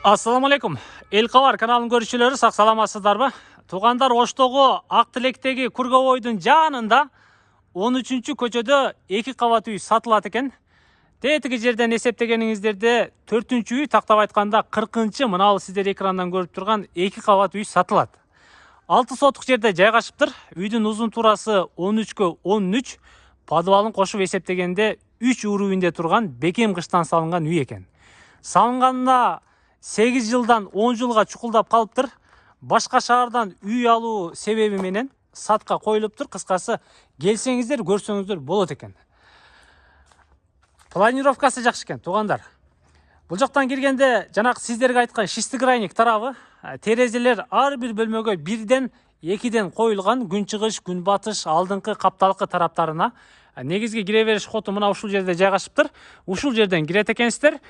Ассаламу алейкум. Эл Кабар каналынын көрүүчүлөрү, сак саламатсыздарбы? Туугандар, Оштогу Ак Тилектеги Кургобойдун жанында 13 көчөдө 2 кабат үй сатылат экен. Тетиги жерден эсептегениңиздерде 4 үй, тактап айтканда 40 мына сиздер экрандан көрүп турган 2 кабат үй сатылат. 6 сотук жерде жайгашыптыр. Үйдүн узун турасы 13кө 13, подвалын кошуп эсептегенде 3 уровеньде турган бекем кыштан салынган үй экен. Салынганына 8 жылдан 10 жылга чукулдап калыптыр. Башка шаардан үй алуу себеби менен сатка коюлуптур. Кыскасы, келсеңиздер, көрсөңүздөр болот экен. Планировкасы жакшы экен, туугандар. Бул жактан киргенде жанагы сиздерге айткан шестигранник тарабы, терезелер ар бир бөлмөгө 1ден 2ден коюлган, күн чыгыш, күн батыш, алдыңкы капталкы тараптарына. Негизги кире бериш хоту мына ушул жерде жайгашыптыр. Ушул жерден кирет экенсиздер.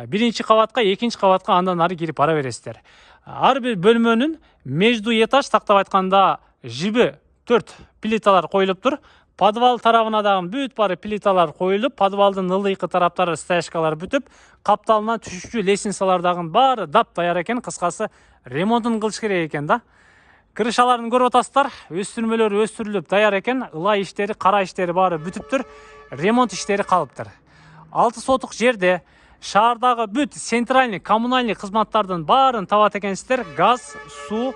Биринчи кабатка, экинчи кабатка андан ары кирип бара бересиздер. Ар бир бөлмөнүн между этаж, тактап айтканда, жиби 4 плиталар коюлуптур. Подвал тарабына дагы бүт бары плиталар коюлуп, подвалдын ылдыйкы тараптары стояшкалар бүтүп, капталына түшүүчү лестницалардагы баары дап даяр экен. Кыскасы, ремонтун кылыш керек экен да. Крышаларын көрүп атасыздар, өстүрмөлөр өстүрүлүп даяр экен. Ылай иштери, кара иштери баары бүтүптүр. Ремонт иштери калыптыр. 6 сотук жерде шаардагы бүт центральный коммунальный кызматтардын баарын табат экенсиздер. Газ, суу,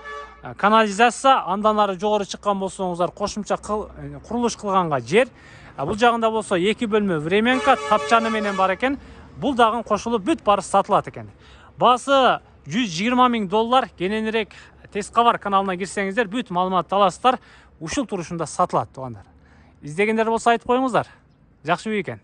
канализация, андан ары жогору чыккан болсоңуздар, кошумча курулуш кылганга жер. Бул жагында болсо 2 бөлмө временка, тапчаны менен бар экен. Бул дагы кошулуп бүт баары сатылат экен. Баасы $120 000. Кененирээк Тез Кабар каналына кирсеңиздер, бүт маалыматты аласыздар. Ушул турушунда сатылат, туугандар. Издегендер болсо айтып коюңуздар. Жакшы үй экен.